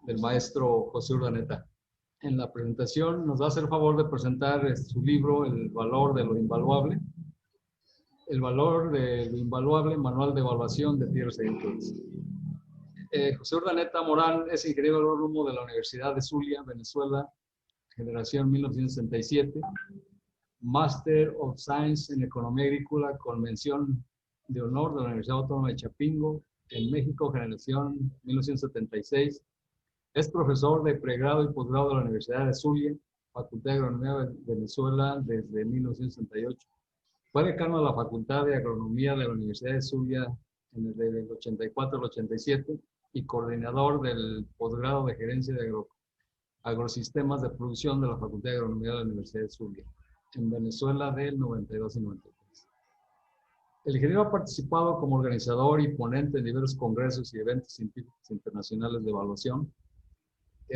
del maestro José Urdaneta. En la presentación nos va a hacer favor de presentar su libro, El valor de lo invaluable. El valor de lo invaluable, manual de evaluación de tierras agrícolas. José Urdaneta Morán es ingeniero agrónomo de la Universidad de Zulia, Venezuela, generación 1967, Master of Science en Economía Agrícola con mención de honor de la Universidad Autónoma de Chapingo, en México, generación 1976. Es profesor de pregrado y posgrado de la Universidad de Zulia, Facultad de Agronomía de Venezuela desde 1968. Fue decano de la Facultad de Agronomía de la Universidad de Zulia desde el 84 al 87 y coordinador del posgrado de Gerencia de Agrosistemas de Producción de la Facultad de Agronomía de la Universidad de Zulia, en Venezuela del 92 y 93. El ingeniero ha participado como organizador y ponente en diversos congresos y eventos científicos internacionales de evaluación,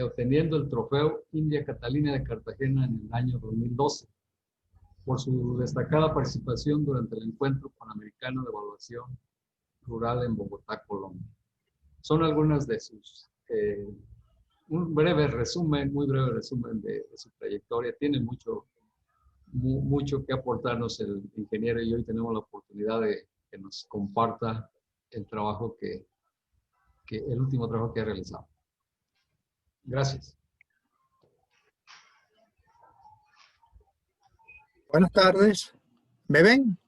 obteniendo el trofeo India Catalina de Cartagena en el año 2012, por su destacada participación durante el Encuentro Panamericano de Evaluación Rural en Bogotá, Colombia. Son algunas de sus, un breve resumen, muy breve resumen de su trayectoria. Tiene mucho que aportarnos el ingeniero y hoy tenemos la oportunidad de que nos comparta el trabajo el último trabajo que ha realizado. Gracias. Buenas tardes. ¿Me ven?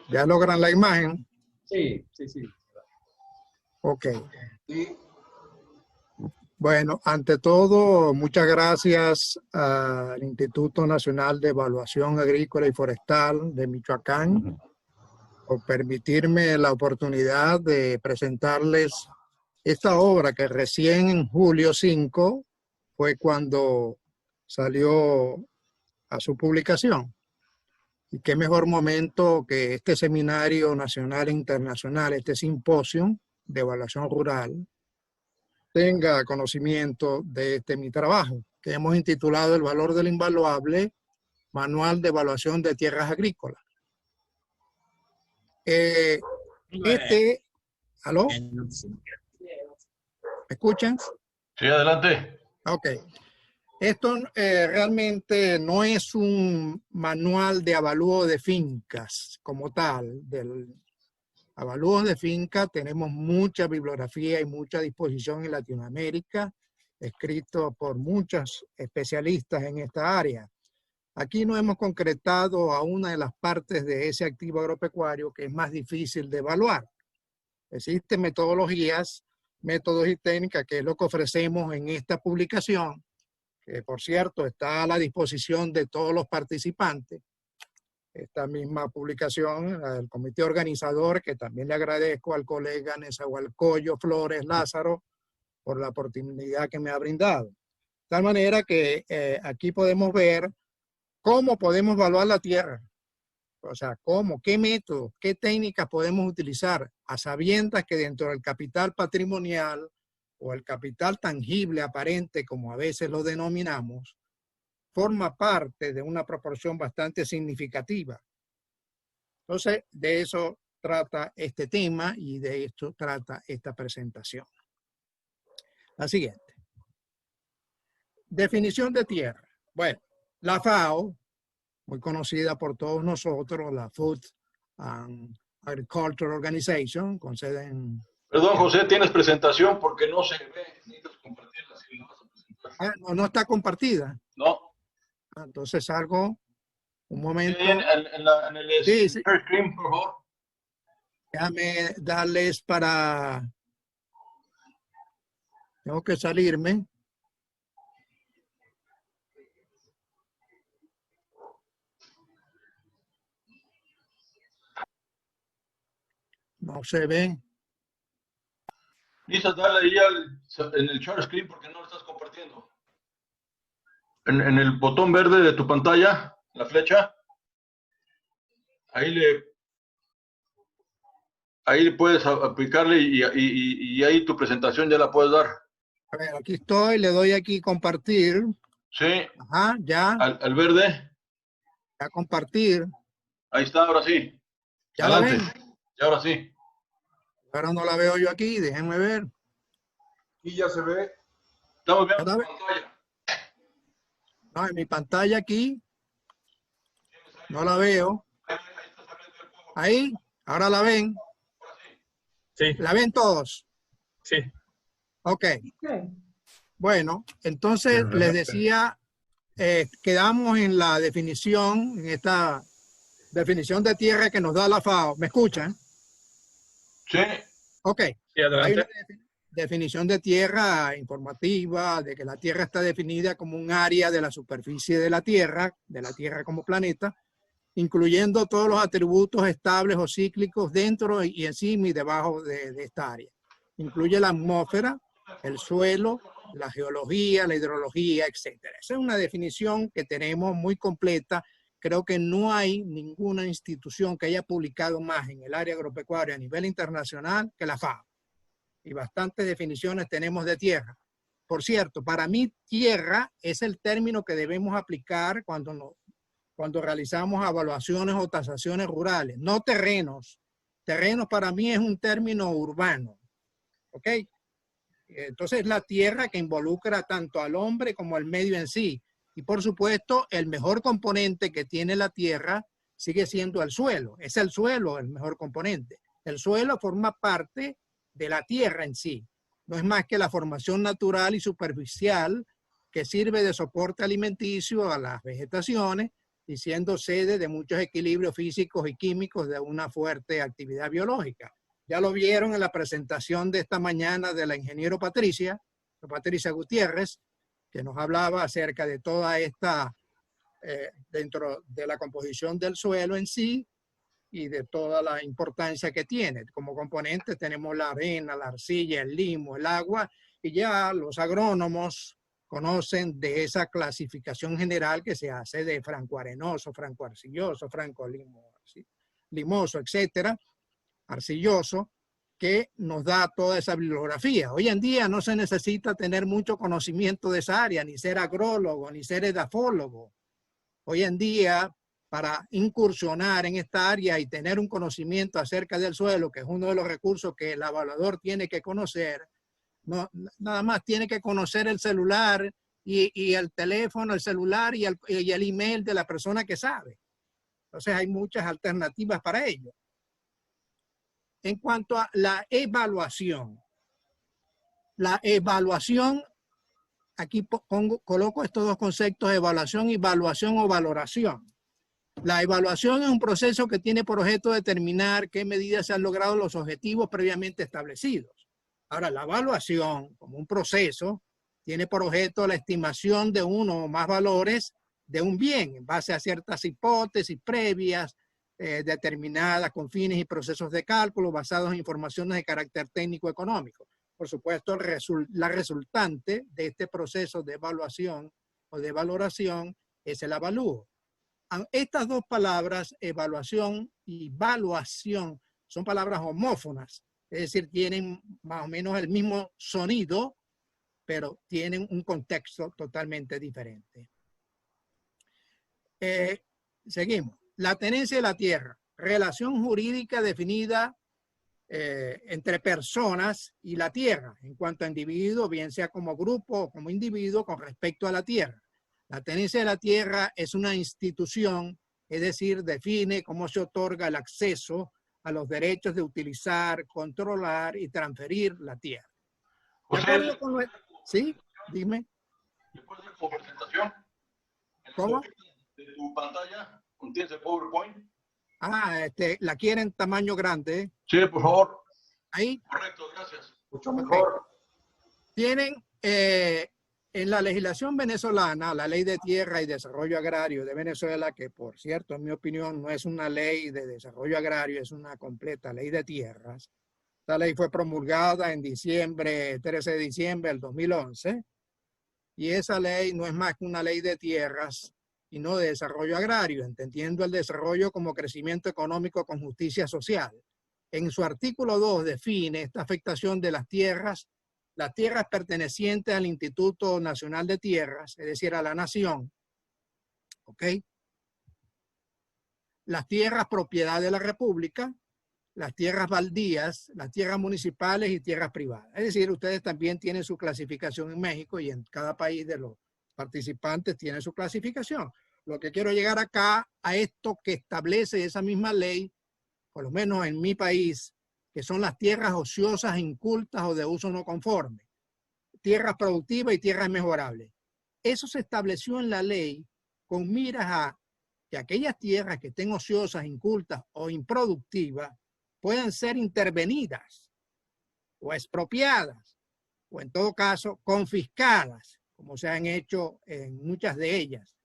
¿Ya logran la imagen? Sí, sí, sí. Ok. Bueno, ante todo, muchas gracias al Instituto Nacional de Evaluación Agrícola y Forestal de Michoacán por permitirme la oportunidad de presentarles esta obra que recién en julio 5 fue cuando salió a su publicación. Y qué mejor momento que este seminario nacional e internacional, este simposio de evaluación rural, tenga conocimiento de mi trabajo, que hemos intitulado El valor del invaluable, manual de evaluación de tierras agrícolas. ¿Aló? ¿Me escuchan? Sí, adelante. Ok. Esto realmente no es un manual de avalúo de fincas como tal. Del avalúos de finca tenemos mucha bibliografía y mucha disposición en Latinoamérica, escrito por muchos especialistas en esta área. Aquí no hemos concretado a una de las partes de ese activo agropecuario que es más difícil de evaluar. Existen metodologías, métodos y técnicas, que es lo que ofrecemos en esta publicación, que por cierto está a la disposición de todos los participantes. Esta misma publicación del comité organizador, que también le agradezco al colega Nezahualcóyotl Flores Lázaro por la oportunidad que me ha brindado. De tal manera que aquí podemos ver cómo podemos evaluar la tierra. O sea, cómo, qué métodos, qué técnicas podemos utilizar, a sabiendas que dentro del capital patrimonial o el capital tangible aparente, como a veces lo denominamos, forma parte de una proporción bastante significativa. Entonces, de eso trata este tema y de esto trata esta presentación. La siguiente. Definición de tierra. Bueno, la FAO, muy conocida por todos nosotros, la Food and Agriculture Organization, con sede en... Perdón, José, ¿tienes presentación? Porque no se ve. Necesitas compartirla si lo vas a presentar. no está compartida. No. Entonces salgo un momento. Sí, en el sí. screen, por favor. Déjame darles para... Tengo que salirme. No se ve. Lisa, dale ahí en el share screen porque no lo estás compartiendo. En el botón verde de tu pantalla, la flecha, ahí le puedes aplicarle y ahí tu presentación ya la puedes dar. A ver, aquí estoy, le doy aquí compartir. Sí. Ajá, ya. Al verde. Ya compartir. Ahí está, ahora sí. ¿Ya adelante. La ven? Y ahora sí. Ahora no la veo yo aquí, déjenme ver. Y ya se ve. Estamos viendo Cada tu vez- pantalla. No, en mi pantalla aquí no la veo. Ahí está saliendo el fuego. Ahí, ahora la ven. Ahora sí. Sí, ¿La ven todos? sí. Ok. Bueno, entonces les decía, quedamos en la definición, en esta definición de tierra que nos da la FAO. ¿Me escuchan? Sí. Ok. Sí, Hay adelante. una definición de tierra informativa, de que la tierra está definida como un área de la superficie de la tierra como planeta, incluyendo todos los atributos estables o cíclicos dentro y encima y debajo de esta área. Incluye la atmósfera, el suelo, la geología, la hidrología, etc. Esa es una definición que tenemos muy completa. Creo que no hay ninguna institución que haya publicado más en el área agropecuaria a nivel internacional que la FAO. Y bastantes definiciones tenemos de tierra. Por cierto, para mí tierra es el término que debemos aplicar cuando realizamos evaluaciones o tasaciones rurales, no terrenos. Terrenos para mí es un término urbano. ¿Ok? Entonces la tierra que involucra tanto al hombre como al medio en sí. Y por supuesto, el mejor componente que tiene la tierra sigue siendo el suelo. Es el suelo el mejor componente. El suelo forma parte de la tierra en sí. No es más que la formación natural y superficial que sirve de soporte alimenticio a las vegetaciones y siendo sede de muchos equilibrios físicos y químicos de una fuerte actividad biológica. Ya lo vieron en la presentación de esta mañana de la ingeniero Patricia Gutiérrez, que nos hablaba acerca de toda esta, dentro de la composición del suelo en sí y de toda la importancia que tiene. Como componentes tenemos la arena, la arcilla, el limo, el agua, y ya los agrónomos conocen de esa clasificación general que se hace de franco-arenoso, franco-arcilloso, franco-limoso, etcétera, arcilloso, que nos da toda esa bibliografía. Hoy en día no se necesita tener mucho conocimiento de esa área, ni ser agrólogo, ni ser edafólogo. Hoy en día, para incursionar en esta área y tener un conocimiento acerca del suelo, que es uno de los recursos que el evaluador tiene que conocer, no, nada más tiene que conocer el celular y el teléfono, el celular y el email de la persona que sabe. Entonces hay muchas alternativas para ello. En cuanto a la evaluación, aquí coloco estos dos conceptos, evaluación o valoración. La evaluación es un proceso que tiene por objeto determinar qué medidas se han logrado los objetivos previamente establecidos. Ahora, la evaluación, como un proceso, tiene por objeto la estimación de uno o más valores de un bien en base a ciertas hipótesis previas determinadas con fines y procesos de cálculo basados en informaciones de carácter técnico-económico. Por supuesto, la resultante de este proceso de evaluación o de valoración es el avalúo. Estas dos palabras, evaluación y valuación, son palabras homófonas, es decir, tienen más o menos el mismo sonido, pero tienen un contexto totalmente diferente. Seguimos. La tenencia de la tierra, relación jurídica definida entre personas y la tierra, en cuanto a individuo, bien sea como grupo o como individuo, con respecto a la tierra. La tenencia de la tierra es una institución, es decir, define cómo se otorga el acceso a los derechos de utilizar, controlar y transferir la tierra. José, ¿Sí? Dime. después de tu presentación, ¿Cómo? de tu pantalla, ¿contienes el PowerPoint? ¿La quieren tamaño grande? Sí, por favor. Ahí. Correcto, gracias. Mucho mejor. Tienen en la legislación venezolana, la Ley de Tierra y Desarrollo Agrario de Venezuela, que por cierto, en mi opinión, no es una ley de desarrollo agrario, es una completa ley de tierras. Esta ley fue promulgada en 13 de diciembre del 2011, y esa ley no es más que una ley de tierras y no de desarrollo agrario, entendiendo el desarrollo como crecimiento económico con justicia social. En su artículo 2 define esta afectación de las tierras pertenecientes al Instituto Nacional de Tierras, es decir, a la nación, ¿ok? Las tierras propiedad de la República, las tierras baldías, las tierras municipales y tierras privadas. Es decir, ustedes también tienen su clasificación en México y en cada país de los participantes tiene su clasificación. Lo que quiero llegar acá a esto que establece esa misma ley, por lo menos en mi país, que son las tierras ociosas, incultas o de uso no conforme, tierras productivas y tierras mejorables. Eso se estableció en la ley con miras a que aquellas tierras que estén ociosas, incultas o improductivas puedan ser intervenidas o expropiadas o en todo caso confiscadas, como se han hecho en muchas de ellas.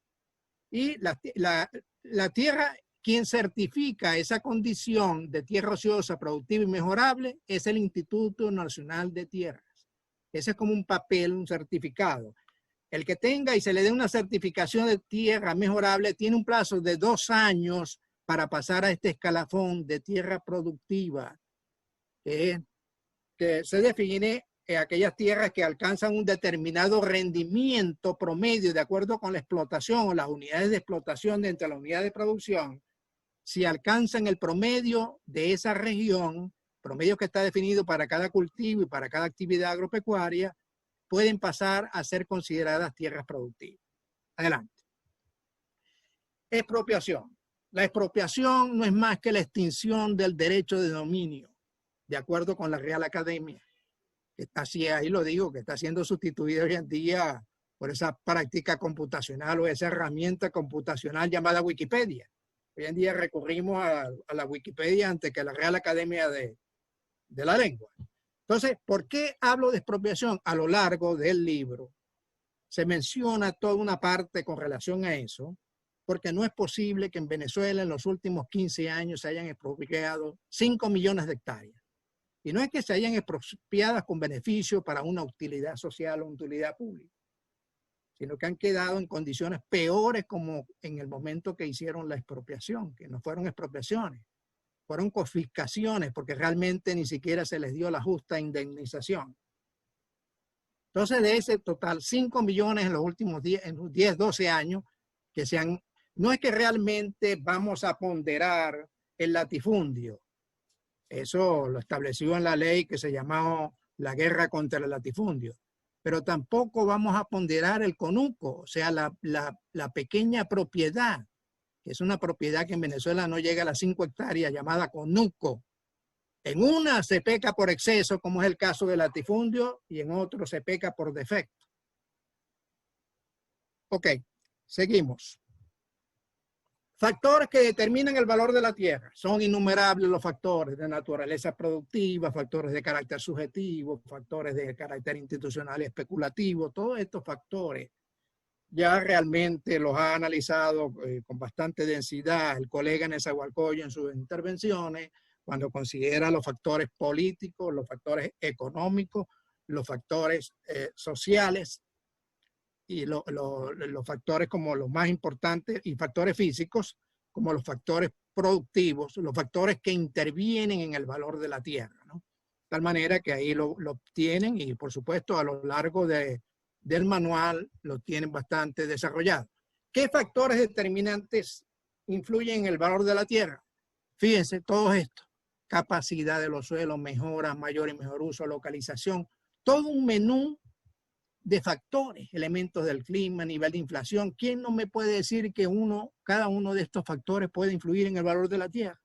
Y la tierra, quien certifica esa condición de tierra ociosa, productiva y mejorable es el Instituto Nacional de Tierras. Ese es como un papel, un certificado. El que tenga y se le dé una certificación de tierra mejorable tiene un plazo de 2 años para pasar a este escalafón de tierra productiva, que se define en aquellas tierras que alcanzan un determinado rendimiento promedio de acuerdo con la explotación o las unidades de explotación de entre las unidades de producción. Si alcanzan el promedio de esa región, promedio que está definido para cada cultivo y para cada actividad agropecuaria, pueden pasar a ser consideradas tierras productivas. Adelante. Expropiación. La expropiación no es más que la extinción del derecho de dominio, de acuerdo con la Real Academia, que está así, ahí lo digo, que está siendo sustituida hoy en día por esa práctica computacional o esa herramienta computacional llamada Wikipedia. Hoy en día recurrimos a la Wikipedia antes que a la Real Academia de la Lengua. Entonces, ¿por qué hablo de expropiación? A lo largo del libro se menciona toda una parte con relación a eso, porque no es posible que en Venezuela en los últimos 15 años se hayan expropiado 5 millones de hectáreas. Y no es que se hayan expropiadas con beneficio para una utilidad social o una utilidad pública, sino que han quedado en condiciones peores como en el momento que hicieron la expropiación, que no fueron expropiaciones, fueron confiscaciones, porque realmente ni siquiera se les dio la justa indemnización. Entonces, de ese total, 5 millones en los últimos 10, 12 años, que se han... No es que realmente vamos a ponderar el latifundio. Eso lo estableció en la ley que se llamó la guerra contra el latifundio. Pero tampoco vamos a ponderar el conuco, o sea, la pequeña propiedad, que es una propiedad que en Venezuela no llega a las 5 hectáreas, llamada conuco. En una se peca por exceso, como es el caso del latifundio, y en otro se peca por defecto. Ok, seguimos. Factores que determinan el valor de la tierra. Son innumerables los factores de naturaleza productiva, factores de carácter subjetivo, factores de carácter institucional y especulativo. Todos estos factores ya realmente los ha analizado con bastante densidad el colega Nezahualcóyotl en sus intervenciones, cuando considera los factores políticos, los factores económicos, los factores sociales y los factores como los más importantes y factores físicos como los factores productivos, los factores que intervienen en el valor de la tierra, ¿no? De tal manera que ahí lo obtienen y por supuesto a lo largo del manual lo tienen bastante desarrollado. ¿Qué factores determinantes influyen en el valor de la tierra? Fíjense, todos estos. Capacidad de los suelos, mejoras, mayor y mejor uso, localización, todo un menú de factores, elementos del clima, nivel de inflación. ¿Quién no me puede decir que cada uno de estos factores puede influir en el valor de la tierra?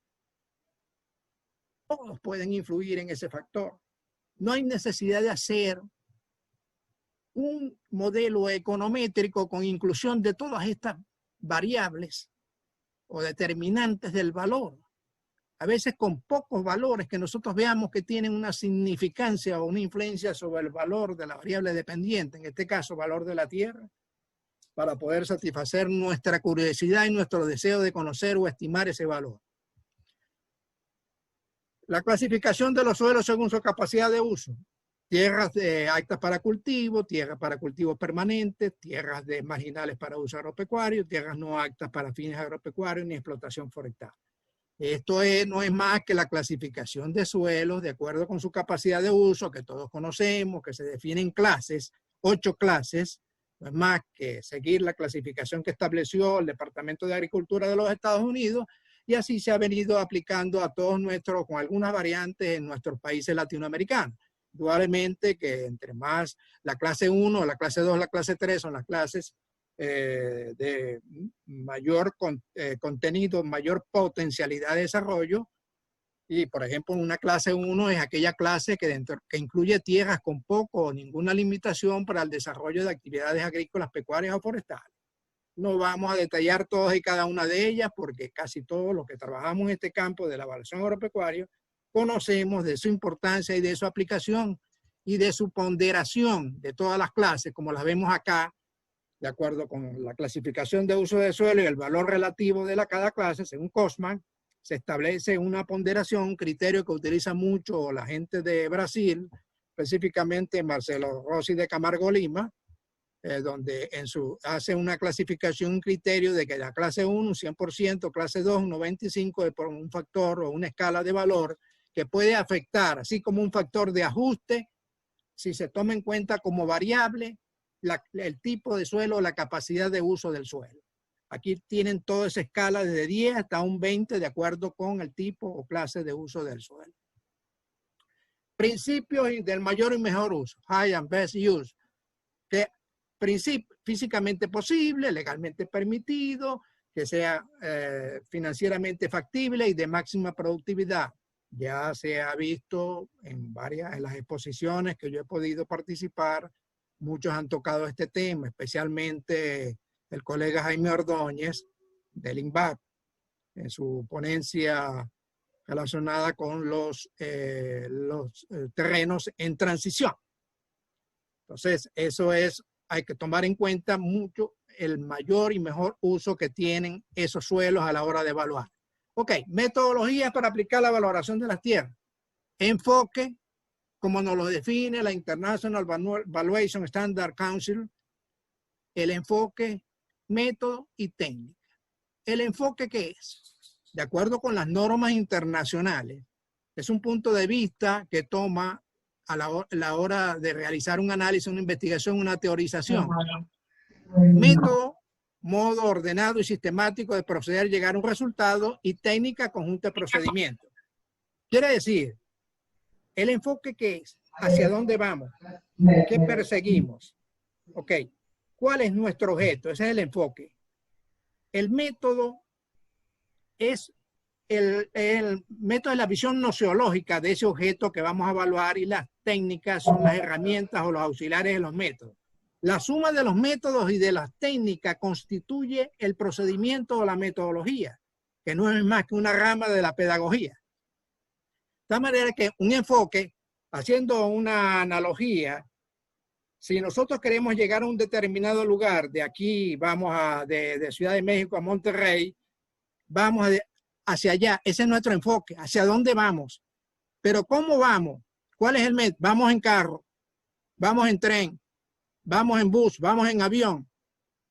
Todos pueden influir en ese factor. No hay necesidad de hacer un modelo econométrico con inclusión de todas estas variables o determinantes del valor. A veces con pocos valores que nosotros veamos que tienen una significancia o una influencia sobre el valor de la variable dependiente, en este caso valor de la tierra, para poder satisfacer nuestra curiosidad y nuestro deseo de conocer o estimar ese valor. La clasificación de los suelos según su capacidad de uso. Tierras aptas para cultivo, tierras para cultivos permanentes, tierras marginales para uso agropecuario, tierras no aptas para fines agropecuarios ni explotación forestal. Esto no es más que la clasificación de suelos de acuerdo con su capacidad de uso, que todos conocemos, que se define en clases, 8 clases. No es más que seguir la clasificación que estableció el Departamento de Agricultura de los Estados Unidos y así se ha venido aplicando a todos nuestros, con algunas variantes en nuestros países latinoamericanos. Indudablemente que entre más la clase 1, la clase 2, la clase 3 son las clases de mayor contenido, mayor potencialidad de desarrollo. Y, por ejemplo, una clase 1 es aquella clase que incluye tierras con poco o ninguna limitación para el desarrollo de actividades agrícolas, pecuarias o forestales. No vamos a detallar todas y cada una de ellas porque casi todos los que trabajamos en este campo de la evaluación agropecuaria conocemos de su importancia y de su aplicación y de su ponderación de todas las clases, como las vemos acá, de acuerdo con la clasificación de uso de suelo y el valor relativo de cada clase, según Cosman, se establece una ponderación, un criterio que utiliza mucho la gente de Brasil, específicamente Marcelo Rossi de Camargo Lima, donde hace una clasificación, un criterio de que la clase 1, un 100%, clase 2, un 95%, es por un factor o una escala de valor que puede afectar, así como un factor de ajuste, si se toma en cuenta como variable el tipo de suelo o la capacidad de uso del suelo. Aquí tienen toda esa escala desde 10 hasta un 20 de acuerdo con el tipo o clase de uso del suelo. Principios del mayor y mejor uso, high and best use, que físicamente posible, legalmente permitido, que sea financieramente factible y de máxima productividad. Ya se ha visto en las exposiciones que yo he podido participar, muchos han tocado este tema, especialmente el colega Jaime Ordóñez del INVAP, en su ponencia relacionada con los terrenos en transición. Entonces, hay que tomar en cuenta mucho el mayor y mejor uso que tienen esos suelos a la hora de evaluar. Ok, metodologías para aplicar la valoración de las tierras. Enfoque, como nos lo define la International Valuation Standard Council, el enfoque, método y técnica. ¿El enfoque qué es? De acuerdo con las normas internacionales, es un punto de vista que toma a la hora de realizar un análisis, una investigación, una teorización. Método, modo ordenado y sistemático de proceder a llegar a un resultado, y técnica, conjunto de procedimientos. Quiere decir, el enfoque ¿qué es? ¿Hacia dónde vamos? ¿Qué perseguimos? Ok, ¿cuál es nuestro objeto? Ese es el enfoque. El método es el método de la visión noceológica de ese objeto que vamos a evaluar, y las técnicas son las herramientas o los auxiliares de los métodos. La suma de los métodos y de las técnicas constituye el procedimiento o la metodología, que no es más que una rama de la pedagogía. De tal manera que un enfoque, haciendo una analogía, si nosotros queremos llegar a un determinado lugar, de aquí vamos de Ciudad de México a Monterrey, vamos hacia allá, ese es nuestro enfoque, hacia dónde vamos. Pero ¿cómo vamos? ¿Cuál es el método? Vamos en carro, vamos en tren, vamos en bus, vamos en avión.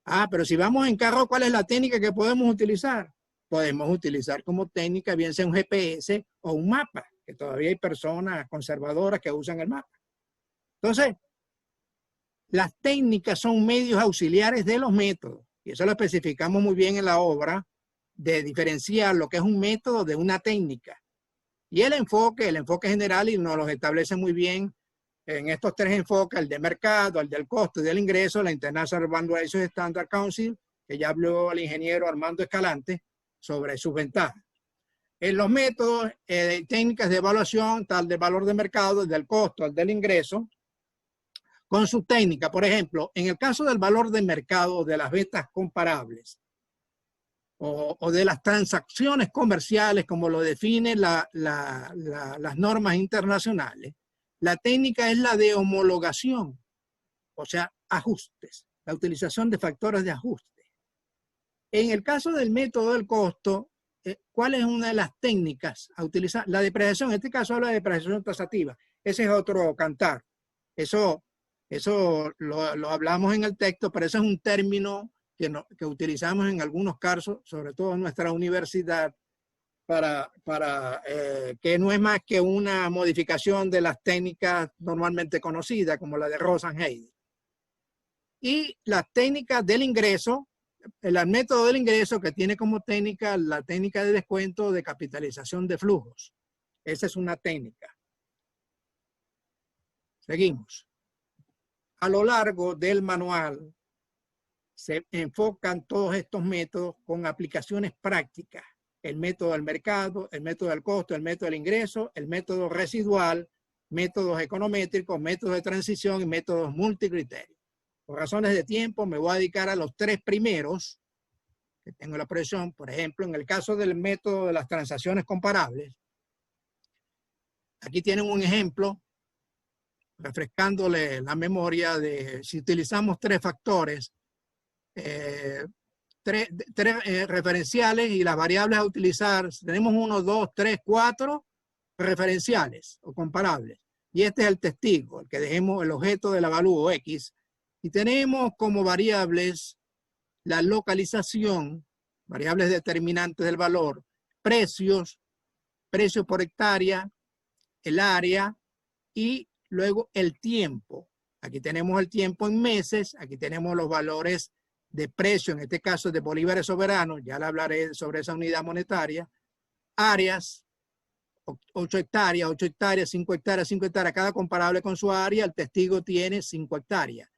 Ah, pero si vamos en carro, ¿cuál es la técnica que podemos utilizar? Podemos utilizar como técnica bien sea un GPS o un mapa, que todavía hay personas conservadoras que usan el mapa. Entonces, las técnicas son medios auxiliares de los métodos, y eso lo especificamos muy bien en la obra, de diferenciar lo que es un método de una técnica. Y el enfoque general, y nos lo establece muy bien en estos tres enfoques: el de mercado, el del costo y del ingreso, la International Valuation Standard Council, que ya habló el ingeniero Armando Escalante sobre sus ventajas. En los métodos, técnicas de evaluación, tal del valor de mercado, el del costo, el del ingreso, con su técnica. Por ejemplo, en el caso del valor de mercado, de las ventas comparables o de las transacciones comerciales, como lo definen las normas internacionales, la técnica es la de homologación, o sea, ajustes, la utilización de factores de ajuste. En el caso del método del costo, ¿cuál es una de las técnicas a utilizar? La depreciación, en este caso habla de depreciación tasativa. Ese es otro cantar. Eso lo hablamos en el texto, pero ese es un término que utilizamos en algunos casos, sobre todo en nuestra universidad, que no es más que una modificación de las técnicas normalmente conocidas, como la de Rosenheide. Y las técnicas del ingreso el método del ingreso, que tiene como técnica la técnica de descuento de capitalización de flujos. Esa es una técnica. Seguimos. A lo largo del manual se enfocan todos estos métodos con aplicaciones prácticas. El método del mercado, el método del costo, el método del ingreso, el método residual, métodos econométricos, métodos de transición y métodos multicriterios. Por razones de tiempo me voy a dedicar a los tres primeros que tengo la proyección. Por ejemplo, en el caso del método de las transacciones comparables, aquí tienen un ejemplo refrescándole la memoria de si utilizamos tres factores, tres referenciales y las variables a utilizar, tenemos 1, 2, 3, 4 referenciales o comparables. Y este es el testigo, el que dejemos el objeto del avalúo X. Y tenemos como variables la localización, variables determinantes del valor, precios, precios por hectárea, el área y luego el tiempo. Aquí tenemos el tiempo en meses, aquí tenemos los valores de precio, en este caso de bolívares soberanos, ya le hablaré sobre esa unidad monetaria, áreas, 8 hectáreas, 8 hectáreas, 5 hectáreas, 5 hectáreas, cada comparable con su área, el testigo tiene 5 hectáreas.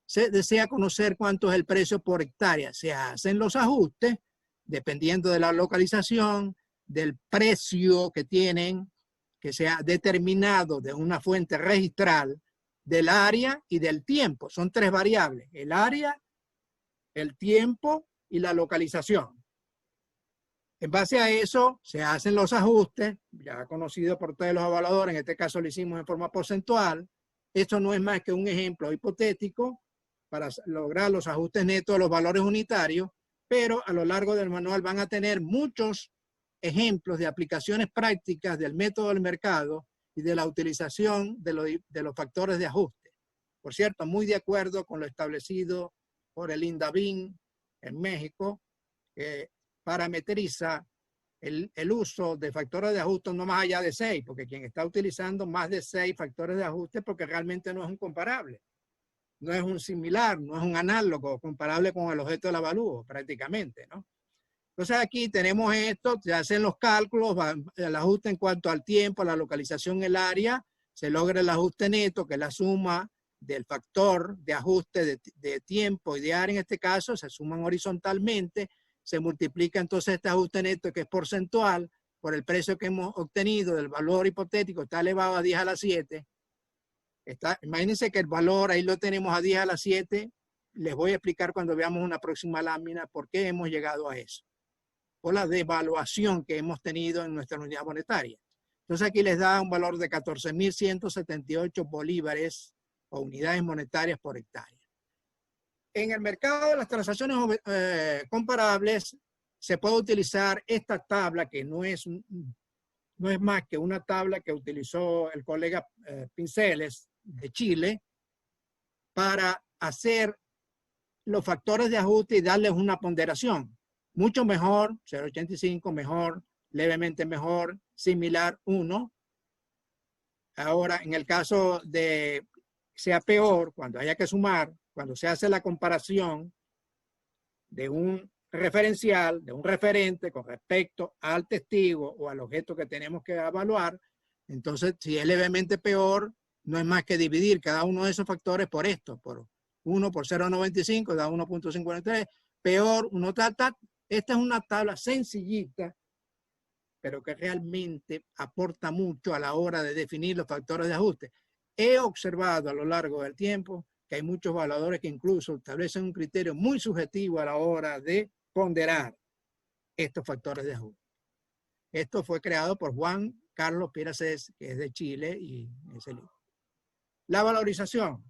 Se desea conocer cuánto es el precio por hectárea. Se hacen los ajustes dependiendo de la localización, del precio que tienen, que sea determinado de una fuente registral, del área y del tiempo. Son tres variables: el área, el tiempo y la localización. En base a eso se hacen los ajustes, ya conocidos por todos los evaluadores. En este caso lo hicimos en forma porcentual. Esto no es más que un ejemplo hipotético para lograr los ajustes netos de los valores unitarios, pero a lo largo del manual van a tener muchos ejemplos de aplicaciones prácticas del método del mercado y de la utilización de los factores de ajuste. Por cierto, muy de acuerdo con lo establecido por el INDABIN en México, que parametriza el uso de factores de ajuste no más allá de 6, porque quien está utilizando más de 6 factores de ajuste porque realmente no es un comparable, no es un similar, no es un análogo comparable con el objeto del avalúo prácticamente, ¿no? Entonces aquí tenemos esto, se hacen los cálculos, el ajuste en cuanto al tiempo, la localización, el área, se logra el ajuste neto, que es la suma del factor de ajuste de tiempo y de área en este caso, se suman horizontalmente, se multiplica entonces este ajuste neto que es porcentual por el precio que hemos obtenido del valor hipotético, está elevado a 10 a la 7. Imagínense que el valor ahí lo tenemos a 10 a la 7. Les voy a explicar cuando veamos una próxima lámina por qué hemos llegado a eso, por la devaluación que hemos tenido en nuestra unidad monetaria. Entonces aquí les da un valor de 14.178 bolívares o unidades monetarias por hectárea. En el mercado de las transacciones comparables se puede utilizar esta tabla, que no es más que una tabla que utilizó el colega Pinceles de Chile para hacer los factores de ajuste y darles una ponderación. Mucho mejor, 0.85, mejor, levemente mejor, similar, 1. Ahora, en el caso de sea peor, cuando haya que sumar, cuando se hace la comparación de un referencial, de un referente con respecto al testigo o al objeto que tenemos que evaluar, entonces si es levemente peor, no es más que dividir cada uno de esos factores por esto, por 1 por 0.95, da 1.53, peor, 1 tal. Esta es una tabla sencillita, pero que realmente aporta mucho a la hora de definir los factores de ajuste. He observado a lo largo del tiempo que hay muchos evaluadores que incluso establecen un criterio muy subjetivo a la hora de ponderar estos factores de ajuste. Esto fue creado por Juan Carlos Piracés, que es de Chile, y ese libro. La valorización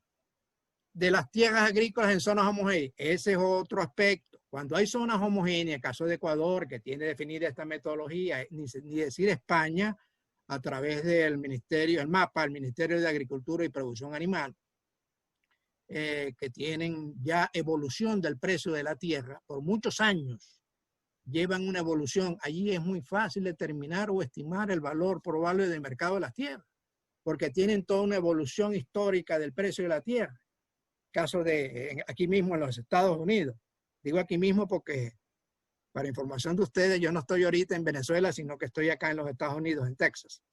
de las tierras agrícolas en zonas homogéneas. Ese es otro aspecto. Cuando hay zonas homogéneas, caso de Ecuador, que tiene definida esta metodología, ni decir España, a través del ministerio, el MAPA, el Ministerio de Agricultura y Producción Animal, que tienen ya evolución del precio de la tierra por muchos años, llevan una evolución. Allí es muy fácil determinar o estimar el valor probable del mercado de las tierras, porque tienen toda una evolución histórica del precio de la tierra. Caso de aquí mismo en los Estados Unidos, Digo aquí mismo porque, para información de ustedes, yo no estoy ahorita en Venezuela, sino que estoy acá en los Estados Unidos, en Texas.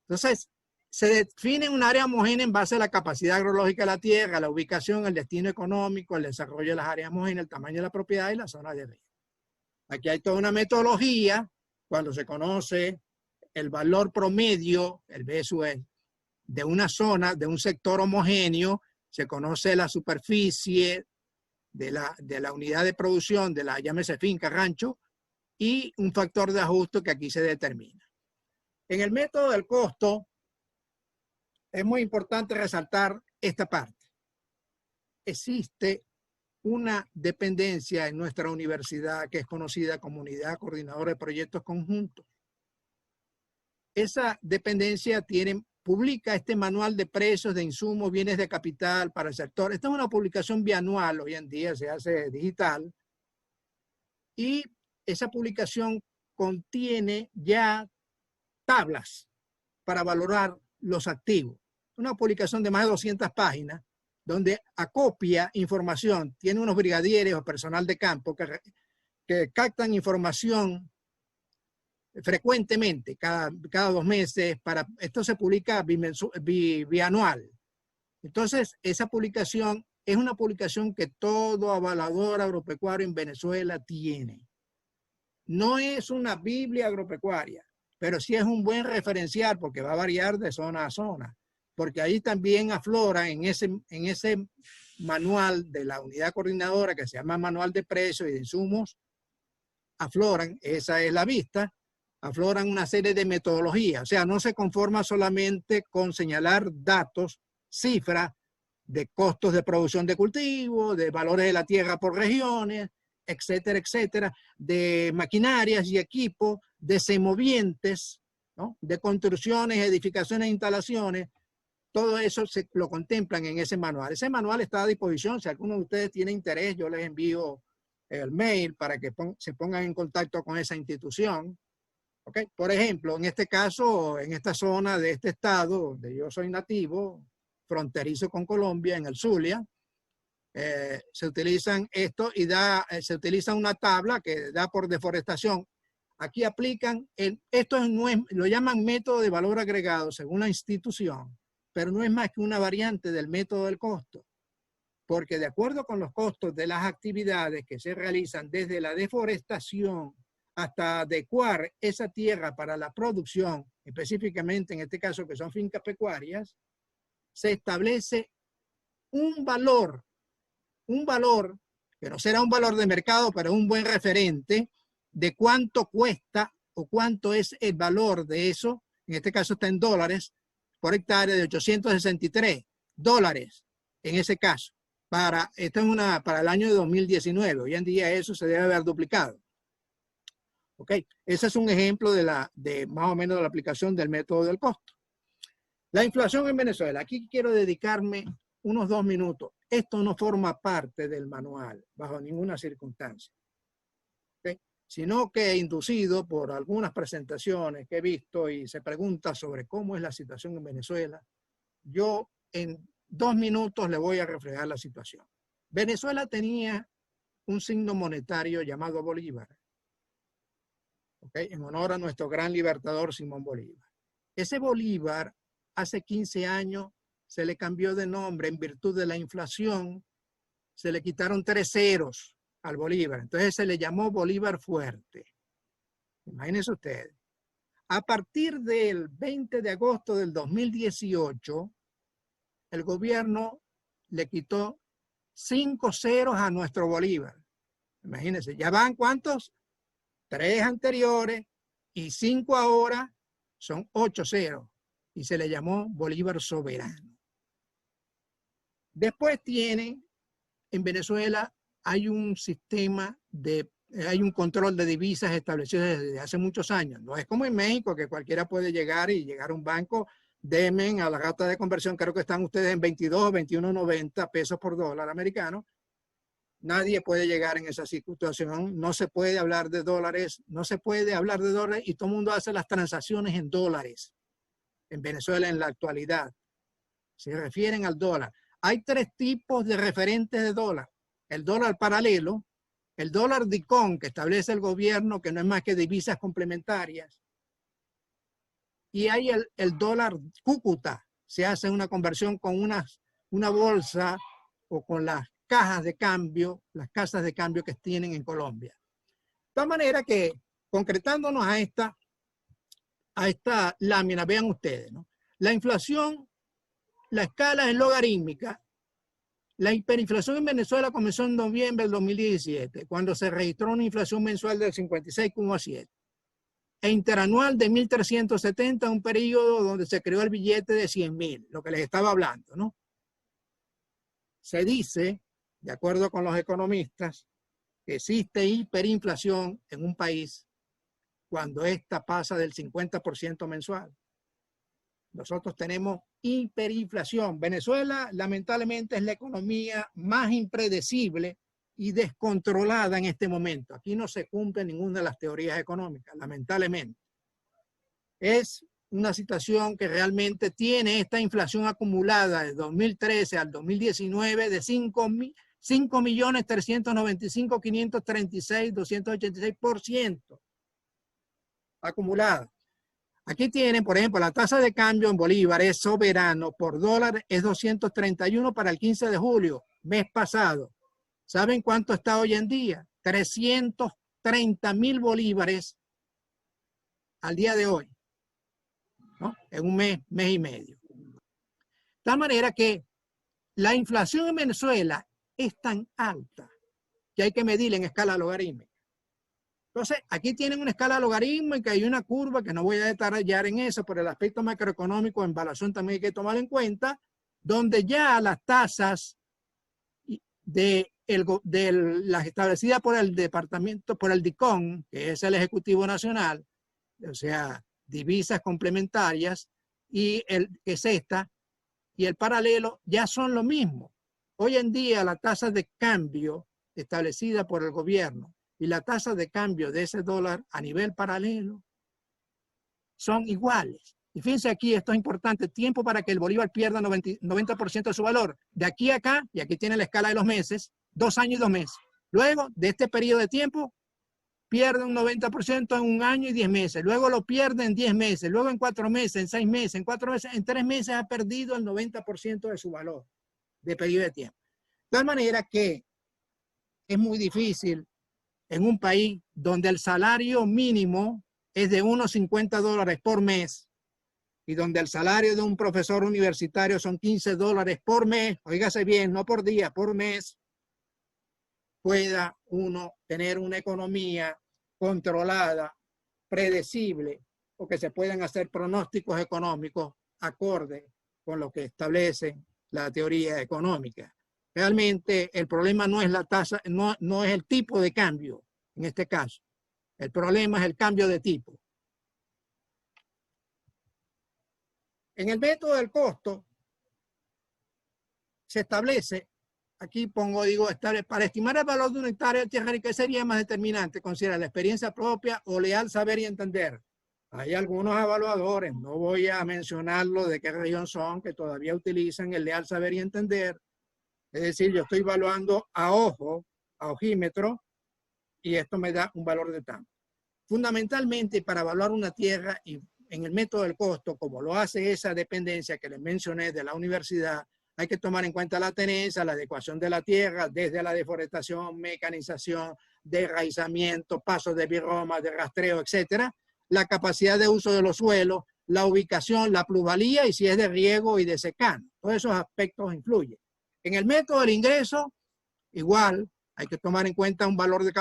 Entonces, se define un área homogénea en base a la capacidad agrológica de la tierra, la ubicación, el destino económico, el desarrollo de las áreas homogéneas, el tamaño de la propiedad y la zona de riesgo. Aquí hay toda una metodología cuando se conoce el valor promedio, el BSUE, de una zona, de un sector homogéneo, se conoce la superficie de la unidad de producción, de la, llámese finca, rancho, y un factor de ajuste que aquí se determina. En el método del costo, es muy importante resaltar esta parte. Existe una dependencia en nuestra universidad que es conocida como Unidad Coordinadora de Proyectos Conjuntos. Esa dependencia publica este manual de precios de insumos, bienes de capital para el sector. Esta es una publicación bianual, hoy en día se hace digital. Y esa publicación contiene ya tablas para valorar los activos. Una publicación de más de 200 páginas donde acopia información. Tiene unos brigadieres o personal de campo que captan información frecuentemente, cada 2 meses. Esto se publica bianual. Entonces, esa publicación es una publicación que todo avalador agropecuario en Venezuela tiene. No es una Biblia agropecuaria, pero sí es un buen referencial porque va a variar de zona a zona. Porque ahí también aflora en ese manual de la unidad coordinadora que se llama Manual de Precios y de Insumos, afloran, esa es la vista, afloran una serie de metodologías. O sea, no se conforma solamente con señalar datos, cifras de costos de producción de cultivo, de valores de la tierra por regiones, etcétera, etcétera, de maquinarias y equipos, de semovientes, ¿no? De construcciones, edificaciones, instalaciones. Todo eso lo contemplan en ese manual. Ese manual está a disposición. Si alguno de ustedes tiene interés, yo les envío el mail para que se pongan en contacto con esa institución. ¿Okay? Por ejemplo, en este caso, en esta zona de este estado, donde yo soy nativo, fronterizo con Colombia, en el Zulia, se utilizan esto y se utiliza una tabla que da por deforestación. Aquí aplican, lo llaman método de valor agregado según la institución, pero no es más que una variante del método del costo, porque de acuerdo con los costos de las actividades que se realizan desde la deforestación hasta adecuar esa tierra para la producción, específicamente en este caso que son fincas pecuarias, se establece un valor que no será un valor de mercado, pero un buen referente de cuánto cuesta o cuánto es el valor de eso, en este caso está en dólares, por hectárea de $863 en ese caso. Esto es para el año de 2019. Hoy en día eso se debe haber duplicado. ¿Ok? Ese es un ejemplo de más o menos de la aplicación del método del costo. La inflación en Venezuela. Aquí quiero dedicarme unos 2 minutos. Esto no forma parte del manual bajo ninguna circunstancia. ¿Okay? Sino que inducido por algunas presentaciones que he visto y se pregunta sobre cómo es la situación en Venezuela, yo en 2 minutos le voy a reflejar la situación. Venezuela tenía un signo monetario llamado Bolívar, ¿okay? En honor a nuestro gran libertador Simón Bolívar. Ese Bolívar hace 15 años se le cambió de nombre en virtud de la inflación, se le quitaron 3 ceros al Bolívar, entonces se le llamó Bolívar Fuerte. Imagínense ustedes. A partir del 20 de agosto del 2018, el gobierno le quitó 5 ceros a nuestro Bolívar. Imagínense, ya van ¿cuántos? 3 anteriores y 5 ahora, son 8 ceros. Y se le llamó Bolívar Soberano. Después en Venezuela hay un sistema hay un control de divisas establecido desde hace muchos años. No es como en México, que cualquiera puede llegar a un banco, demen a la rata de conversión, creo que están ustedes en 22 o 21.90 pesos por dólar americano. Nadie puede llegar en esa situación, no se puede hablar de dólares, y todo el mundo hace las transacciones en dólares. En Venezuela en la actualidad se refieren al dólar. Hay 3 tipos de referentes de dólar. El dólar paralelo, el dólar DICOM que establece el gobierno, que no es más que divisas complementarias, y hay el dólar Cúcuta, se hace una conversión con una bolsa o con las cajas de cambio, las casas de cambio que tienen en Colombia. De tal manera que, concretándonos a esta lámina, vean ustedes, ¿no? La inflación, la escala es logarítmica. La hiperinflación en Venezuela comenzó en noviembre del 2017, cuando se registró una inflación mensual del 56,7 e interanual de 1.370, un periodo donde se creó el billete de 100.000, lo que les estaba hablando, ¿no? Se dice, de acuerdo con los economistas, que existe hiperinflación en un país cuando esta pasa del 50% mensual. Nosotros tenemos hiperinflación. Venezuela, lamentablemente, es la economía más impredecible y descontrolada en este momento. Aquí no se cumple ninguna de las teorías económicas, lamentablemente. Es una situación que realmente tiene esta inflación acumulada de 2013 al 2019 de 5.395.536.286% acumulada. Aquí tienen, por ejemplo, la tasa de cambio en bolívares soberano por dólar es 231 para el 15 de julio, mes pasado. ¿Saben cuánto está hoy en día? 330.000 bolívares al día de hoy, ¿no? En un mes, mes y medio. De tal manera que la inflación en Venezuela es tan alta que hay que medirla en escala logarítmica. Entonces, aquí tienen una escala logarítmica y una curva que no voy a detallar en eso, pero el aspecto macroeconómico en evaluación también hay que tomar en cuenta, donde ya las tasas las establecidas por el departamento, por el DICOM, que es el Ejecutivo Nacional, o sea, divisas complementarias, y que es esta, y el paralelo, ya son lo mismo. Hoy en día la tasa de cambio establecida por el gobierno y la tasa de cambio de ese dólar a nivel paralelo son iguales. Y fíjense aquí, esto es importante, tiempo para que el bolívar pierda 90% de su valor. De aquí a acá, y aquí tiene la escala de los meses, 2 años y 2 meses. Luego, de este periodo de tiempo, pierde un 90% en 1 año y 10 meses. Luego lo pierde en 10 meses. Luego en 4 meses, en 6 meses, en 4 meses, en 3 meses ha perdido el 90% de su valor de periodo de tiempo. De tal manera que es muy difícil en un país donde el salario mínimo es de unos $50 por mes y donde el salario de un profesor universitario son $15 por mes, oígase bien, no por día, por mes, pueda uno tener una economía controlada, predecible, o que se puedan hacer pronósticos económicos acorde con lo que establece la teoría económica. Realmente el problema no es la tasa, no es el tipo de cambio en este caso. El problema es el cambio de tipo. En el método del costo se establece, aquí digo, para estimar el valor de un hectárea de tierra rica sería más determinante considerar la experiencia propia o leal saber y entender. Hay algunos evaluadores, no voy a mencionarlo de qué región son, que todavía utilizan el leal saber y entender. Es decir, yo estoy evaluando a ojo, a ojímetro, y esto me da un valor de tanto. Fundamentalmente, para evaluar una tierra y en el método del costo, como lo hace esa dependencia que les mencioné de la universidad, hay que tomar en cuenta la tenencia, la adecuación de la tierra, desde la deforestación, mecanización, derraizamiento, pasos de birroma, de rastreo, etcétera, la capacidad de uso de los suelos, la ubicación, la plusvalía y si es de riego y de secano. Todos esos aspectos influyen. En el método del ingreso, igual, hay que tomar en cuenta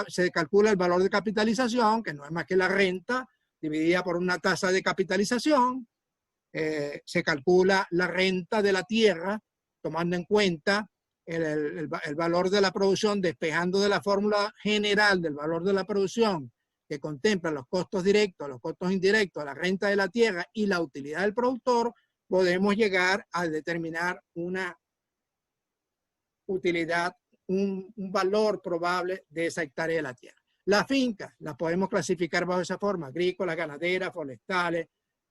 se calcula el valor de capitalización, que no es más que la renta, dividida por una tasa de capitalización. Se calcula la renta de la tierra, tomando en cuenta el valor de la producción, despejando de la fórmula general del valor de la producción, que contempla los costos directos, los costos indirectos, la renta de la tierra y la utilidad del productor, podemos llegar a determinar una utilidad, un valor probable de esa hectárea de la tierra. Las fincas las podemos clasificar bajo esa forma: agrícolas, ganaderas, forestales,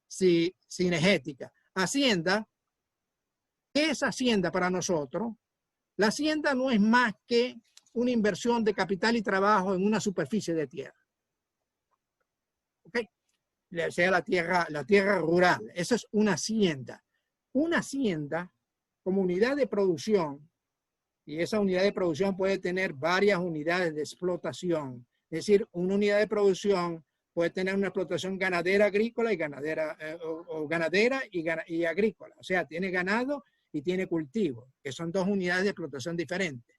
cinegéticas. Hacienda, ¿qué es hacienda para nosotros? La hacienda no es más que una inversión de capital y trabajo en una superficie de tierra. ¿Ok? Sea la tierra rural. Esa es una hacienda. Una hacienda como unidad de producción, y esa unidad de producción puede tener varias unidades de explotación. Es decir, una unidad de producción puede tener una explotación ganadera, agrícola y ganadera, o ganadera y agrícola. O sea, tiene ganado y tiene cultivo, que son dos unidades de explotación diferentes.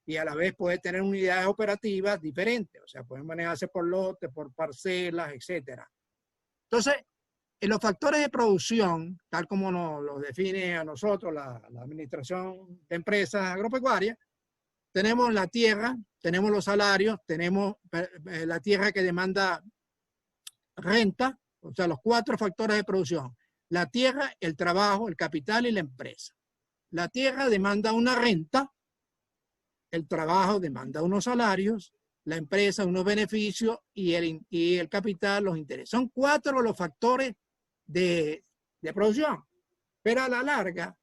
Y a la vez puede tener unidades operativas diferentes. O sea, pueden manejarse por lotes, por parcelas, etc. Entonces, en los factores de producción, tal como nos los define a nosotros la Administración de Empresas Agropecuarias, tenemos la tierra, tenemos los salarios, tenemos la tierra que demanda renta, o sea, los 4 factores de producción. La tierra, el trabajo, el capital y la empresa. La tierra demanda una renta, el trabajo demanda unos salarios, la empresa unos beneficios y el capital los intereses. Son 4 los factores de producción, pero a la larga,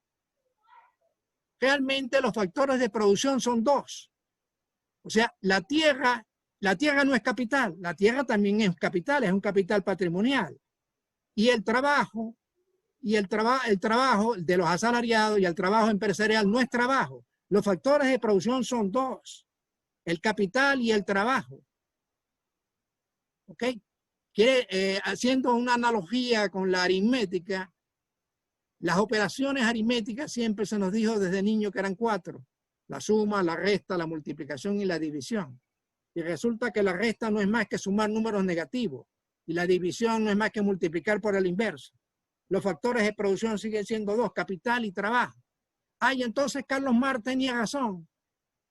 realmente los factores de producción son 2. O sea, la tierra no es capital, la tierra también es capital, es un capital patrimonial. Y el trabajo de los asalariados y el trabajo empresarial no es trabajo. Los factores de producción son 2, el capital y el trabajo. ¿Ok? Haciendo una analogía con la aritmética, las operaciones aritméticas siempre se nos dijo desde niño que eran 4. La suma, la resta, la multiplicación y la división. Y resulta que la resta no es más que sumar números negativos y la división no es más que multiplicar por el inverso. Los factores de producción siguen siendo 2, capital y trabajo. Ay, entonces Carlos Marx tenía razón.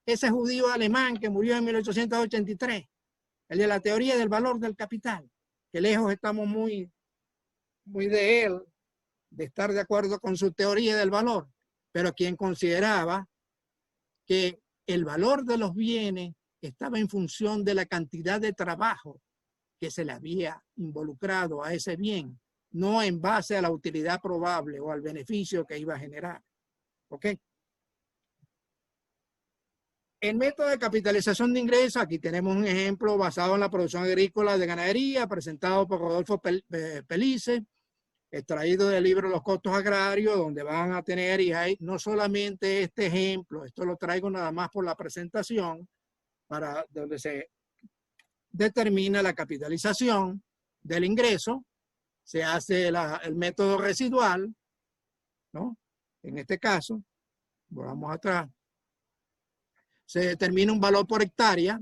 Ese judío alemán que murió en 1883, el de la teoría del valor del capital, que lejos estamos muy de él, de estar de acuerdo con su teoría del valor, pero quien consideraba que el valor de los bienes estaba en función de la cantidad de trabajo que se le había involucrado a ese bien, no en base a la utilidad probable o al beneficio que iba a generar. ¿Ok? El método de capitalización de ingresos, aquí tenemos un ejemplo basado en la producción agrícola de ganadería, presentado por Rodolfo Pelice, extraído del libro Los costos agrarios, donde van a tener, y hay no solamente este ejemplo, esto lo traigo nada más por la presentación, para donde se determina la capitalización del ingreso, se hace el método residual, ¿no? En este caso, volvamos atrás, se determina un valor por hectárea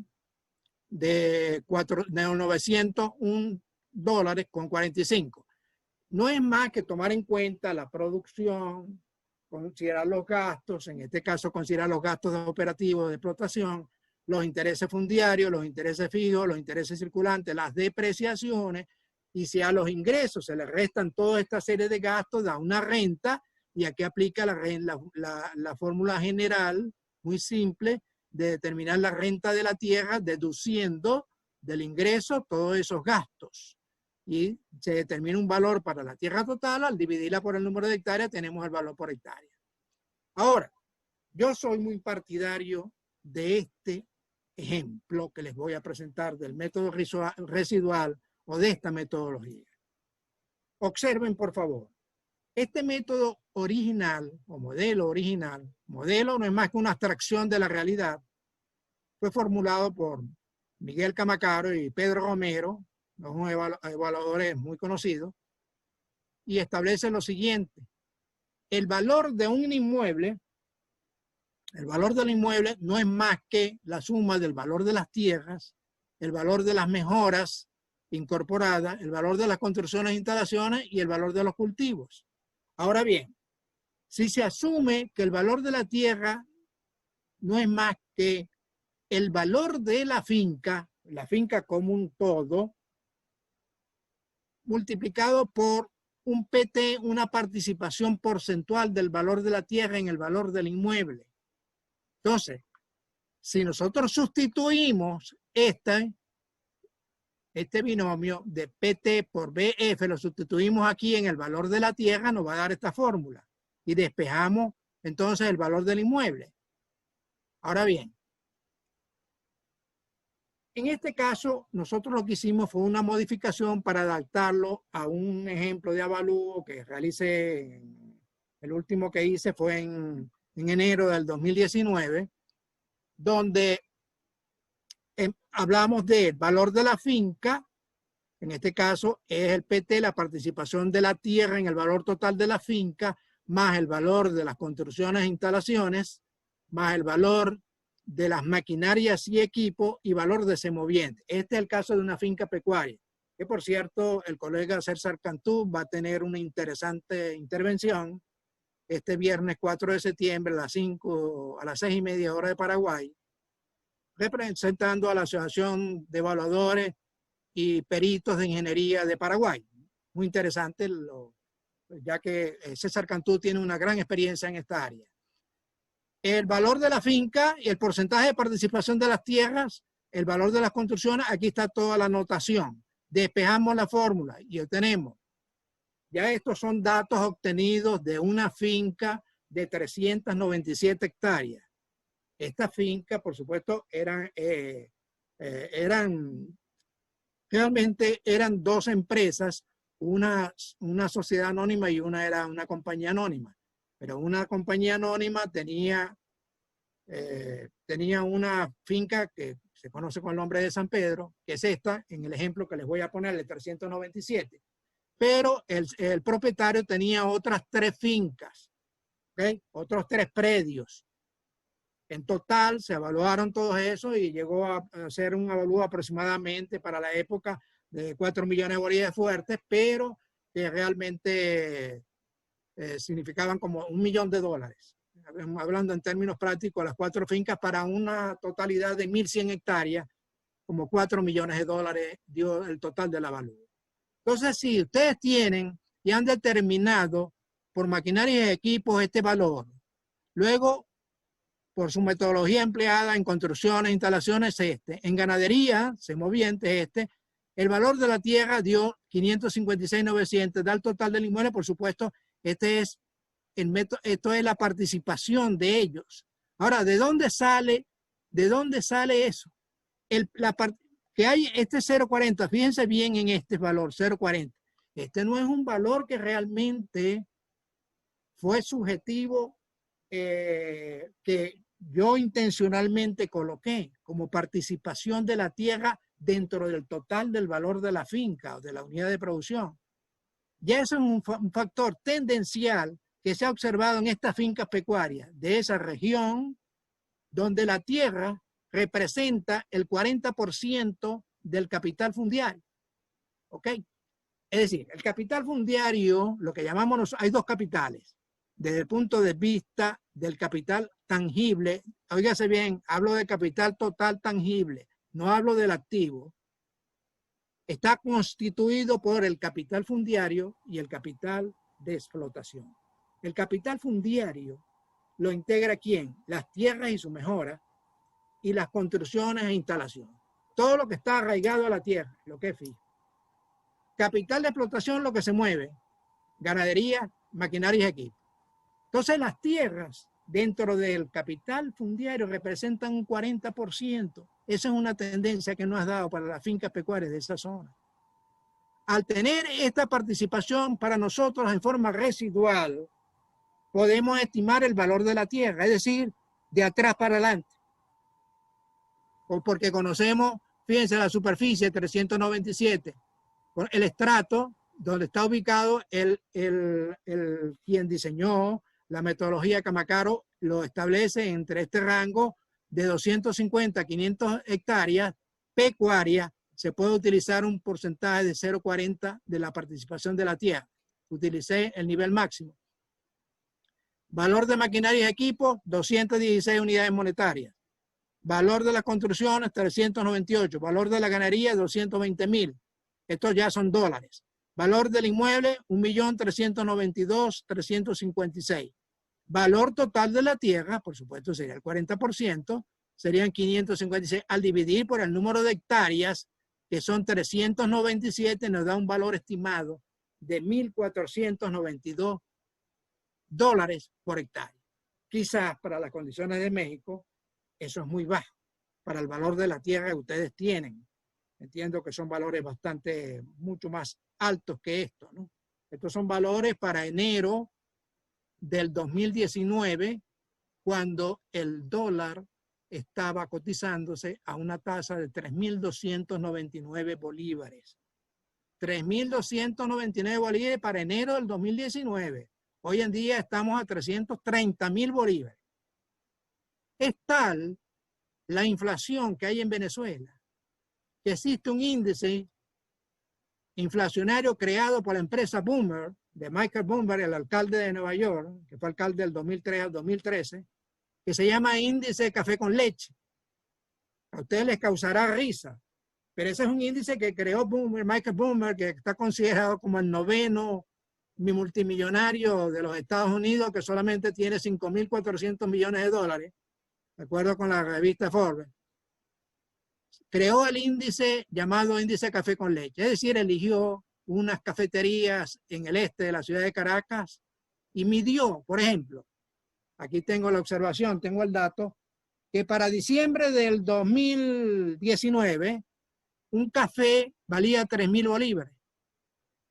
de $901.45. No es más que tomar en cuenta la producción, considerar los gastos, en este caso considerar los gastos operativos de explotación, los intereses fundiarios, los intereses fijos, los intereses circulantes, las depreciaciones, y si a los ingresos se le restan toda esta serie de gastos, da una renta, y aquí aplica la fórmula general, muy simple, de determinar la renta de la tierra, deduciendo del ingreso todos esos gastos. Y se determina un valor para la tierra total, al dividirla por el número de hectáreas, tenemos el valor por hectárea. Ahora, yo soy muy partidario de este ejemplo que les voy a presentar del método residual o de esta metodología. Observen, por favor. Este método original o modelo original, modelo no es más que una abstracción de la realidad, fue formulado por Miguel Camacaro y Pedro Romero, dos evaluadores muy conocidos, y establece lo siguiente: el valor de un inmueble, el valor del inmueble no es más que la suma del valor de las tierras, el valor de las mejoras incorporadas, el valor de las construcciones e instalaciones y el valor de los cultivos. Ahora bien, si se asume que el valor de la tierra no es más que el valor de la finca como un todo, multiplicado por un PT, una participación porcentual del valor de la tierra en el valor del inmueble. Entonces, si nosotros sustituimos este binomio de PT por BF, lo sustituimos aquí en el valor de la tierra, nos va a dar esta fórmula y despejamos entonces el valor del inmueble. Ahora bien, En este caso, nosotros lo que hicimos fue una modificación para adaptarlo a un ejemplo de avalúo que realicé, el último que hice fue en enero del 2019, donde hablamos del valor de la finca. En este caso es el PT, la participación de la tierra en el valor total de la finca, más el valor de las construcciones e instalaciones, más el valor de las maquinarias y equipos y valor de semoviente. Este es el caso de una finca pecuaria, que por cierto el colega César Cantú va a tener una interesante intervención este viernes 4 de septiembre a las 6:30 hora de Paraguay, representando a la Asociación de Evaluadores y Peritos de Ingeniería de Paraguay. Muy interesante, ya que César Cantú tiene una gran experiencia en esta área. El valor de la finca y el porcentaje de participación de las tierras, el valor de las construcciones, aquí está toda la notación. Despejamos la fórmula y obtenemos. Ya estos son datos obtenidos de una finca de 397 hectáreas. Esta finca, por supuesto, realmente eran dos empresas, una sociedad anónima y una era una compañía anónima. Pero una compañía anónima tenía una finca que se conoce con el nombre de San Pedro, que es esta, en el ejemplo que les voy a poner, de 397. Pero el propietario tenía otras 3 fincas, ¿okay? Otros 3 predios. En total se evaluaron todos esos y llegó a ser un avalúo aproximadamente para la época de 4 millones de bolívares fuertes, pero que realmente significaban como $1 millón. Hablando en términos prácticos, las 4 fincas para una totalidad de 1.100 hectáreas, como $4 millones dio el total del avalúo. Entonces, si ustedes tienen y han determinado por maquinaria y equipos este valor, luego por su metodología empleada en construcciones, instalaciones, en ganadería, semovientes, el valor de la tierra dio 556.900, da el total del inmueble, por supuesto, esto es la participación de ellos. Ahora, ¿de dónde sale eso? Que hay este 0.40, fíjense bien en este valor, 0.40. Este no es un valor que realmente fue subjetivo, que yo intencionalmente coloqué como participación de la tierra dentro del total del valor de la finca o de la unidad de producción. Ya eso es un factor tendencial que se ha observado en estas fincas pecuarias de esa región, donde la tierra representa el 40% del capital fundiario. ¿Ok? Es decir, el capital fundiario, lo que llamamos, hay 2 capitales. Desde el punto de vista del capital tangible, óigase bien, hablo de capital total tangible, no hablo del activo. Está constituido por el capital fundiario y el capital de explotación. El capital fundiario lo integra ¿quién? Las tierras y su mejora y las construcciones e instalaciones. Todo lo que está arraigado a la tierra, lo que es fijo. Capital de explotación, lo que se mueve, ganadería, maquinaria y equipo. Entonces las tierras dentro del capital fundiario representan un 40%. Esa es una tendencia que nos ha dado para las fincas pecuarias de esa zona. Al tener esta participación para nosotros en forma residual, podemos estimar el valor de la tierra, es decir, de atrás para adelante. O porque conocemos, fíjense, la superficie 397, el estrato donde está ubicado quien diseñó la metodología Camacaro, lo establece entre este rango de 250 a 500 hectáreas pecuarias. Se puede utilizar un porcentaje de 0.40 de la participación de la tierra. Utilicé el nivel máximo. Valor de maquinaria y equipos, 216 unidades monetarias. Valor de las construcciones, 398. Valor de la ganadería, 220.000. Estos ya son dólares. Valor del inmueble, 1.392.356. Valor total de la tierra, por supuesto sería el 40%, serían 556. Al dividir por el número de hectáreas, que son 397, nos da un valor estimado de $1.492 por hectárea. Quizás para las condiciones de México eso es muy bajo. para el valor de la tierra que ustedes tienen. Entiendo que son valores mucho más altos que esto, ¿no? Estos son valores para enero del 2019, cuando el dólar estaba cotizándose a una tasa de 3.299 bolívares. 3.299 bolívares para enero del 2019. Hoy en día estamos a 330.000 bolívares. Es tal la inflación que hay en Venezuela que existe un índice inflacionario creado por la empresa Bloomberg, de Michael Bloomberg, el alcalde de Nueva York, que fue alcalde del 2003 al 2013, que se llama índice de café con leche. A ustedes les causará risa, pero ese es un índice que creó Michael Bloomberg, que está considerado como el 9º multimillonario de los Estados Unidos, que solamente tiene 5.400 millones de dólares, de acuerdo con la revista Forbes. Creó el índice llamado índice café con leche, es decir, eligió unas cafeterías en el este de la ciudad de Caracas y midió, por ejemplo, aquí tengo la observación, tengo el dato, que para diciembre del 2019 un café valía 3.000 bolívares.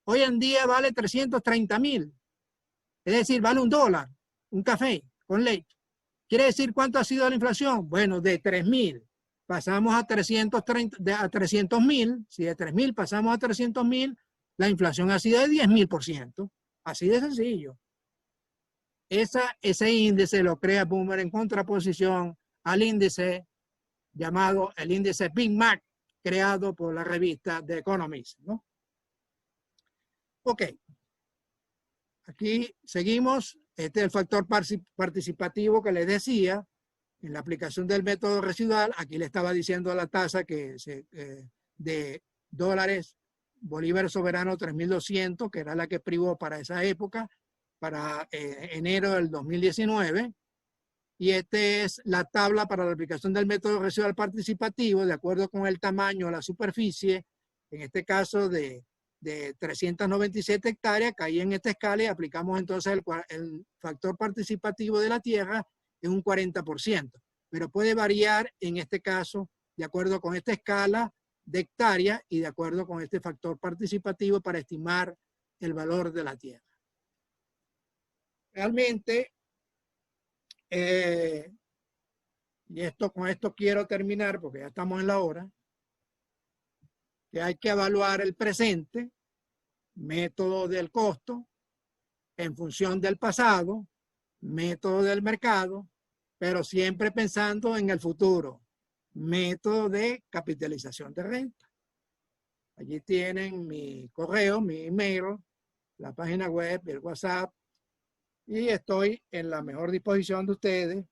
Hoy en día vale 330.000. Es decir, vale $1 un café con leche. ¿Quiere decir cuánto ha sido la inflación? Bueno, de 3.000 pasamos a 300.000. Si de 3.000 pasamos a 300.000, la inflación ha sido de 10.000%. Así de sencillo. Ese índice lo crea Bloomberg en contraposición al índice llamado el índice Big Mac, creado por la revista The Economist, ¿no? Ok. Aquí seguimos. Este es el factor participativo que les decía. En la aplicación del método residual, aquí le estaba diciendo la tasa de dólares, bolívar soberano 3.200, que era la que privó para esa época, para enero del 2019. Y esta es la tabla para la aplicación del método residual participativo, de acuerdo con el tamaño de la superficie, en este caso de 397 hectáreas, caí en esta escala y aplicamos entonces el factor participativo de la tierra en un 40%, pero puede variar en este caso de acuerdo con esta escala de hectárea y de acuerdo con este factor participativo para estimar el valor de la tierra. Realmente, con esto quiero terminar porque ya estamos en la hora, que hay que evaluar el presente, método del costo, en función del pasado, método del mercado, pero siempre pensando en el futuro, método de capitalización de renta. Allí tienen mi correo, mi email, la página web, el WhatsApp, y estoy en la mejor disposición de ustedes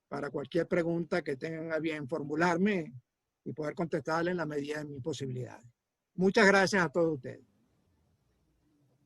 para cualquier pregunta que tengan a bien formularme y poder contestarle en la medida de mis posibilidades. Muchas gracias a todos ustedes.